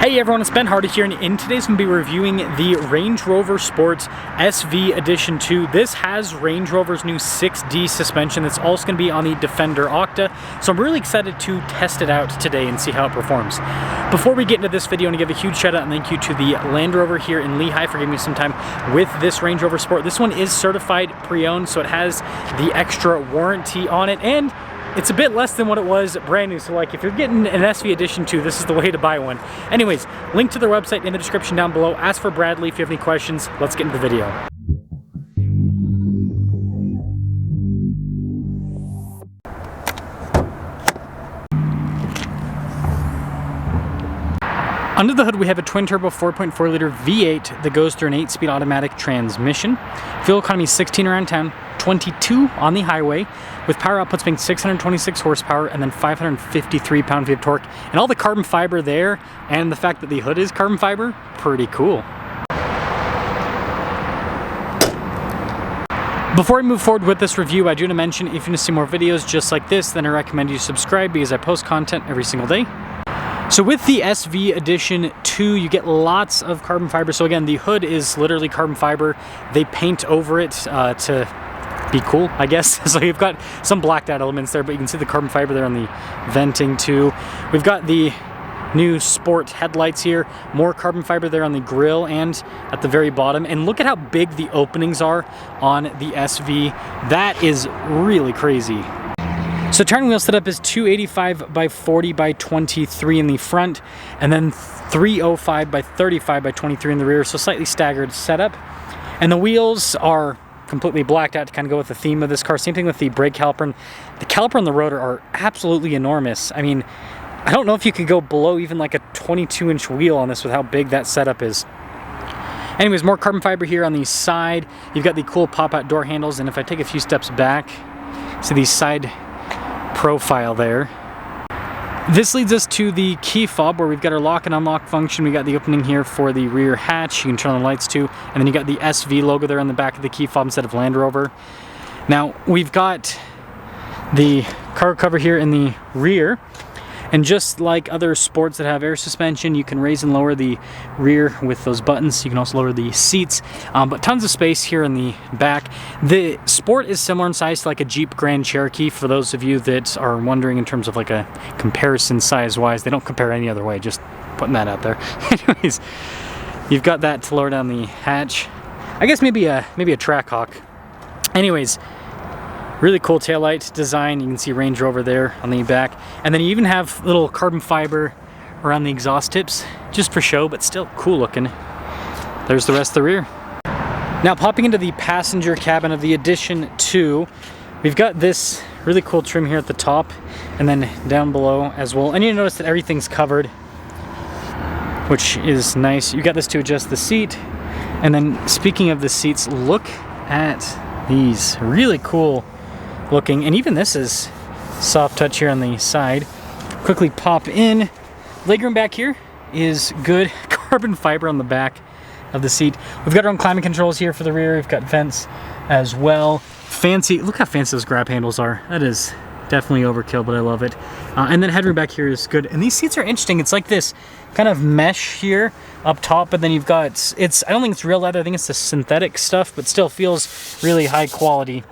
Hey everyone, it's Ben Hardy here, and in today's I'm going to be reviewing the Range Rover Sport SV Edition 2. This has Range Rover's new 6D suspension that's also going to be on the Defender Octa, so I'm really excited to test it out today and see how it performs. Before we get into this video, I want to give a huge shout out and thank you to the Land Rover here in Lehigh for giving me some time with this Range Rover Sport. This one is certified pre-owned, so it has the extra warranty on it, and it's a bit less than what it was brand new, so like if you're getting an SV Edition 2, this is the way to buy one. Anyways, link to the website in the description down below. Ask for Bradley if you have any questions. Let's get into the video. Under the hood, we have a twin-turbo 4.4 liter V8 that goes through an 8-speed automatic transmission. Fuel economy 16 around town, 22 on the highway, with power outputs being 626 horsepower and then 553 pound-feet of torque. And all the carbon fiber there, and the fact that the hood is carbon fiber, pretty cool. Before I move forward with this review, I do want to mention if you want to see more videos just like this, then I recommend you subscribe because I post content every single day. So with the SV Edition 2, you get lots of carbon fiber. So again, the hood is literally carbon fiber. They paint over it to be cool, I guess. So you've got some blacked out elements there, but you can see the carbon fiber there on the venting too. We've got the new Sport headlights here, more carbon fiber there on the grille and at the very bottom. And look at how big the openings are on the SV. That is really crazy. So turning wheel setup is 285 by 40 by 23 in the front, and then 305 by 35 by 23 in the rear, so slightly staggered setup. And the wheels are completely blacked out to kind of go with the theme of this car. Same thing with the brake caliper. The caliper and the rotor are absolutely enormous. I mean, I don't know if you could go below even like a 22-inch wheel on this with how big that setup is. Anyways, more carbon fiber here on the side. You've got the cool pop-out door handles, and if I take a few steps back, see these side profile there. This leads us to the key fob where we've got our lock and unlock function. We got the opening here for the rear hatch. You can turn on the lights too. And then you got the SV logo there on the back of the key fob instead of Land Rover. Now we've got the cargo cover here in the rear. And just like other sports that have air suspension, you can raise and lower the rear with those buttons. You can also lower the seats, but tons of space here in the back. The Sport is similar in size to like a Jeep Grand Cherokee, for those of you that are wondering in terms of like a comparison size-wise. They don't compare any other way, just putting that out there. Anyways, you've got that to lower down the hatch. I guess maybe a Trackhawk. Anyways, really cool taillight design. You can see Range Rover there on the back. And then you even have little carbon fiber around the exhaust tips, just for show, but still cool looking. There's the rest of the rear. Now popping into the passenger cabin of the Edition 2, we've got this really cool trim here at the top and then down below as well. And you notice that everything's covered, which is nice. You got this to adjust the seat. And then speaking of the seats, look at these really cool looking, and even this is soft touch here on the side. Quickly pop in. Legroom back here is good. Carbon fiber on the back of the seat. We've got our own climate controls here for the rear. We've got vents as well. Fancy, look how fancy those grab handles are. That is definitely overkill, but I love it. And then headroom back here is good. And these seats are interesting. It's like this kind of mesh here up top, but then you've got, I don't think it's real leather. I think it's the synthetic stuff, but still feels really high quality.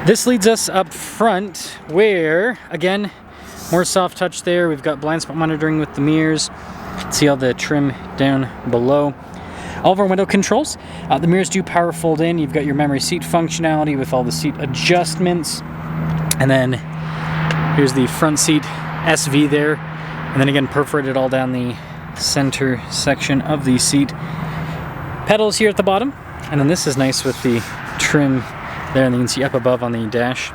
This leads us up front where, again, more soft touch there. We've got blind spot monitoring with the mirrors. See all the trim down below. All of our window controls. The mirrors do power fold in. You've got your memory seat functionality with all the seat adjustments. And then here's the front seat SV there. And then again, perforated all down the center section of the seat. Pedals here at the bottom. And then this is nice with the trim there, and you can see up above on the dash.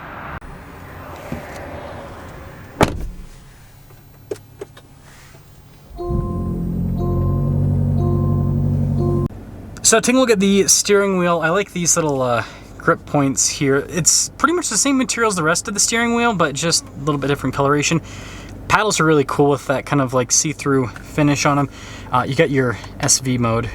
So taking a look at the steering wheel, I like these little grip points here. It's pretty much the same material as the rest of the steering wheel, but just a little bit different coloration. Paddles are really cool with that kind of like see-through finish on them. You got your SV mode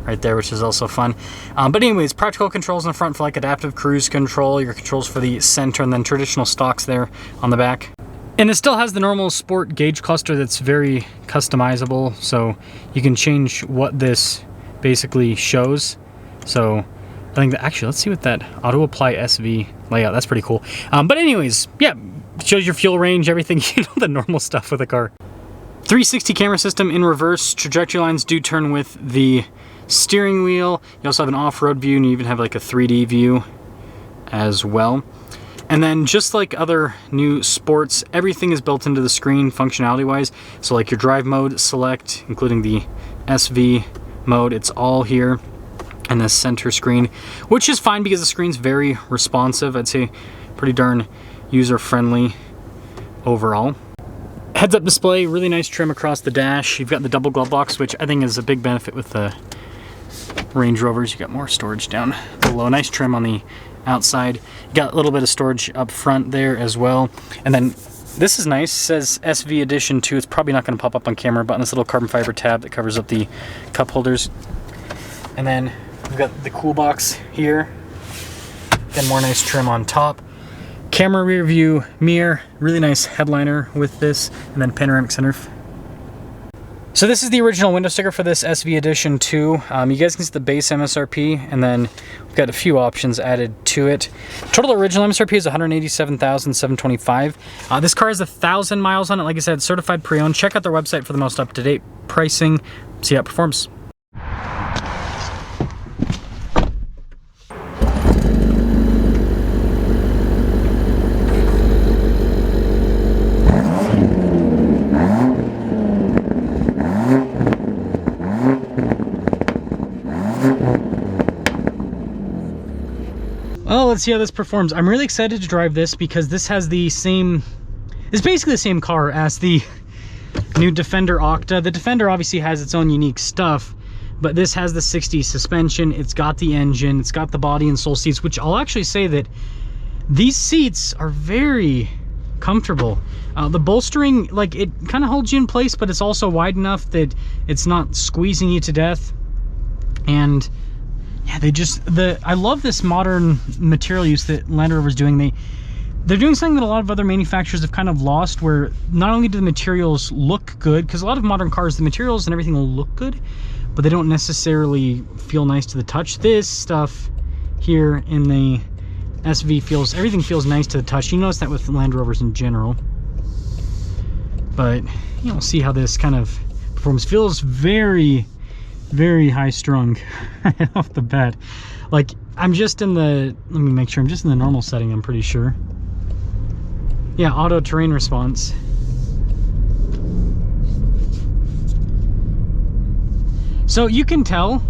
right there, which is also fun. But anyways, practical controls in the front for like adaptive cruise control, your controls for the center, and then traditional stocks there on the back. And it still has the normal sport gauge cluster that's very customizable, so you can change what this basically shows. So I think that, actually, let's see what that auto apply SV layout, that's pretty cool. But anyways, yeah, shows your fuel range, everything, you know, the normal stuff with a car. 360 camera system in reverse. Trajectory lines do turn with the steering wheel. You also have an off-road view, and you even have like a 3D view as well. And then just like other new sports, everything is built into the screen functionality wise. So like your drive mode select, including the SV mode, it's all here in the center screen, which is fine because the screen's very responsive. I'd say pretty darn user-friendly overall. Heads-up display, really nice trim across the dash. You've got the double glove box, which I think is a big benefit with the Range Rovers. You got more storage down below. Nice trim on the outside. You got a little bit of storage up front there as well. And then this is nice. It says SV Edition 2. It's probably not going to pop up on camera, but on this little carbon fiber tab that covers up the cup holders. And then we've got the cool box here. Again, more nice trim on top. Camera rear view mirror, really nice headliner with this, and then panoramic sunroof. So this is the original window sticker for this SV Edition 2. You guys can see the base MSRP, and then we've got a few options added to it. Total original MSRP is $187,725. This car has 1,000 miles on it. Like I said, certified pre-owned. Check out their website for the most up-to-date pricing. See how it performs. Well, let's see how this performs. I'm really excited to drive this because this has the same, it's basically the same car as the new Defender Octa. The Defender obviously has its own unique stuff, but this has the 60 suspension, it's got the engine, it's got the body and soul seats, which I'll actually say that these seats are very comfortable. The bolstering, like, it kind of holds you in place, but it's also wide enough that it's not squeezing you to death. And yeah, I love this modern material use that Land Rover's doing. They're doing something that a lot of other manufacturers have kind of lost, where not only do the materials look good, because a lot of modern cars, the materials and everything will look good, but they don't necessarily feel nice to the touch. This stuff here in the SV everything feels nice to the touch. You notice that with Land Rovers in general. But, you know, see how this kind of performs. Feels very, very high strung right off the bat. Like, I'm just in the, let me make sure, I'm just in the normal setting, I'm pretty sure. Yeah, auto terrain response. So you can tell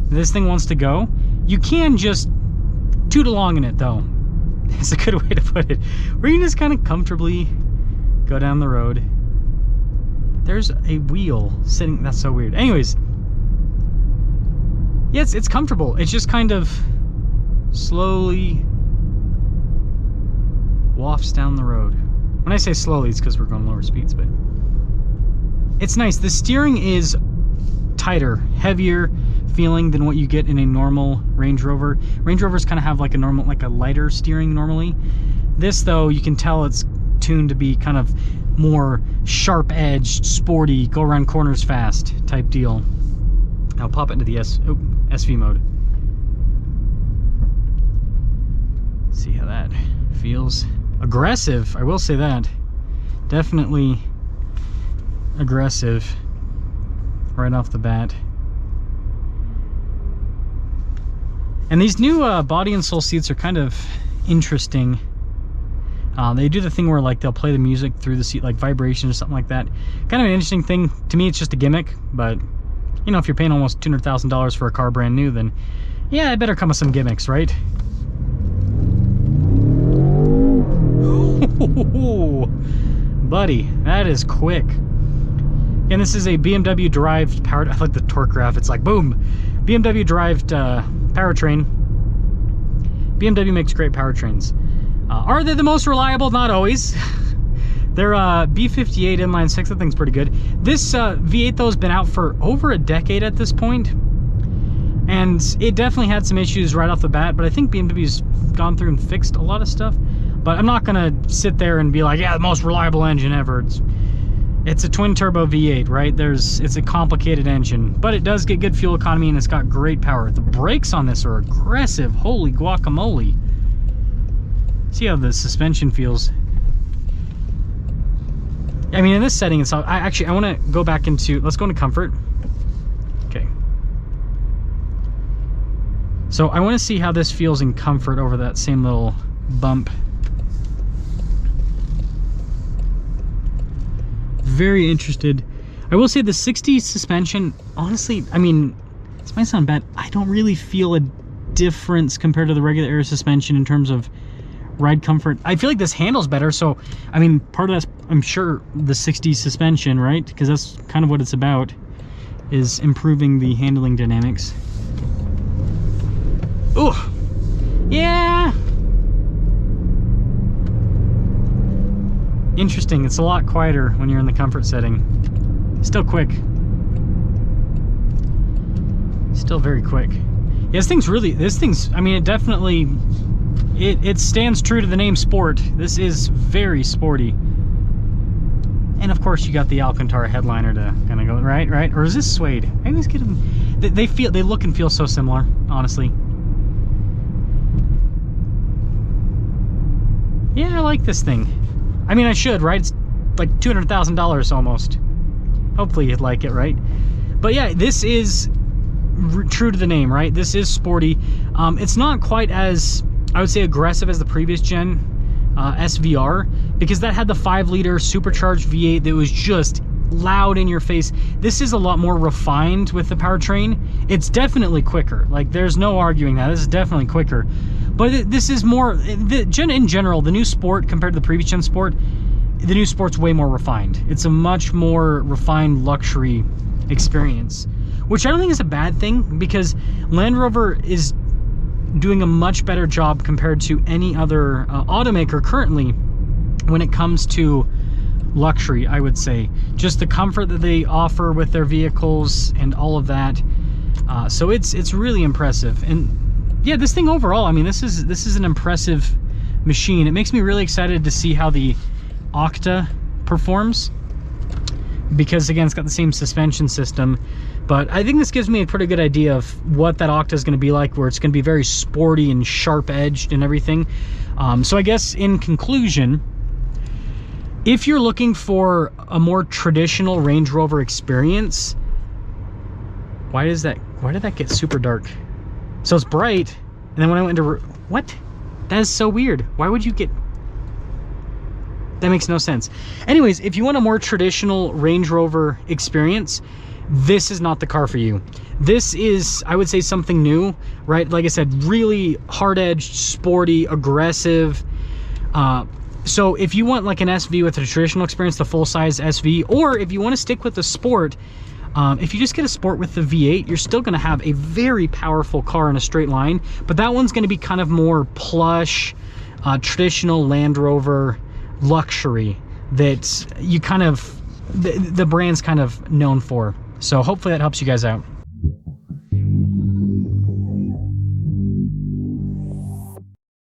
this thing wants to go. You can just toot along in it though. It's a good way to put it. Where you can just kind of comfortably go down the road. There's a wheel sitting, that's so weird. Anyways, yeah, it's comfortable. It's just kind of slowly wafts down the road. When I say slowly, it's because we're going lower speeds, but it's nice. The steering is tighter, heavier feeling than what you get in a normal Range Rover. Range Rovers kind of have like a normal, like a lighter steering normally. This though, you can tell it's tuned to be kind of more sharp-edged, sporty, go around corners fast type deal. I'll pop it into the SV mode. See how that feels. Aggressive, I will say that. Definitely aggressive right off the bat. And these new body and soul seats are kind of interesting. They do the thing where like they'll play the music through the seat, like vibration or something like that. Kind of an interesting thing. To me, it's just a gimmick, but you know, if you're paying almost $200,000 for a car brand new, then yeah, it better come with some gimmicks, right? Buddy, that is quick. And this is a BMW derived powered, I like the torque graph, it's like boom, BMW derived powertrain. BMW makes great powertrains. Are they the most reliable? Not always. They're B58 inline six, that thing's pretty good. This V8 though has been out for over a decade at this point, and it definitely had some issues right off the bat, but I think BMW's gone through and fixed a lot of stuff. But I'm not gonna sit there and be like, yeah, the most reliable engine ever. It's a twin turbo V8, right? It's a complicated engine, but it does get good fuel economy and it's got great power. The brakes on this are aggressive. Holy guacamole. See how the suspension feels. I mean, in this setting, it's all, I want to go back into, let's go into comfort. Okay. So I want to see how this feels in comfort over that same little bump. Very interested. I will say the 60 suspension, honestly, I mean, this might sound bad. I don't really feel a difference compared to the regular air suspension in terms of ride comfort. I feel like this handles better, so I mean, part of that's, I'm sure, the 60 suspension, right? Because that's kind of what it's about, is improving the handling dynamics. Ooh, yeah. Interesting, it's a lot quieter when you're in the comfort setting. Still quick. Still very quick. Yeah, this thing's, I mean, it definitely, it stands true to the name sport. This is very sporty. And of course you got the Alcantara headliner to kind of go, right? Or is this suede? I always get them, they look and feel so similar, honestly. Yeah, I like this thing. I mean, I should, right? It's like $200,000 almost. Hopefully you'd like it, right? But yeah, this is true to the name, right? This is sporty. It's not quite as, I would say, aggressive as the previous gen SVR, because that had the 5-liter supercharged V8 that was just loud in your face. This is a lot more refined with the powertrain. It's definitely quicker. Like, there's no arguing that. This is definitely quicker. But this is more, in general, the new Sport compared to the previous gen Sport, the new Sport's way more refined. It's a much more refined luxury experience, which I don't think is a bad thing, because Land Rover is doing a much better job compared to any other automaker currently when it comes to luxury, I would say. Just the comfort that they offer with their vehicles and all of that. So it's really impressive. And yeah, this thing overall, I mean, this is an impressive machine. It makes me really excited to see how the Octa performs, because again, it's got the same suspension system. But I think this gives me a pretty good idea of what that Octa is going to be like, where it's going to be very sporty and sharp-edged and everything. So I guess in conclusion, if you're looking for a more traditional Range Rover experience, why did that get super dark? So it's bright, and then when I went into, what? That is so weird. Why would you get, that makes no sense. Anyways, if you want a more traditional Range Rover experience, this is not the car for you. This is, I would say, something new, right? Like I said, really hard-edged, sporty, aggressive. So if you want like an SV with a traditional experience, the full-size SV, or if you want to stick with the Sport, if you just get a Sport with the V8, you're still going to have a very powerful car in a straight line, but that one's going to be kind of more plush, traditional Land Rover luxury that you kind of, the brand's kind of known for. So hopefully that helps you guys out.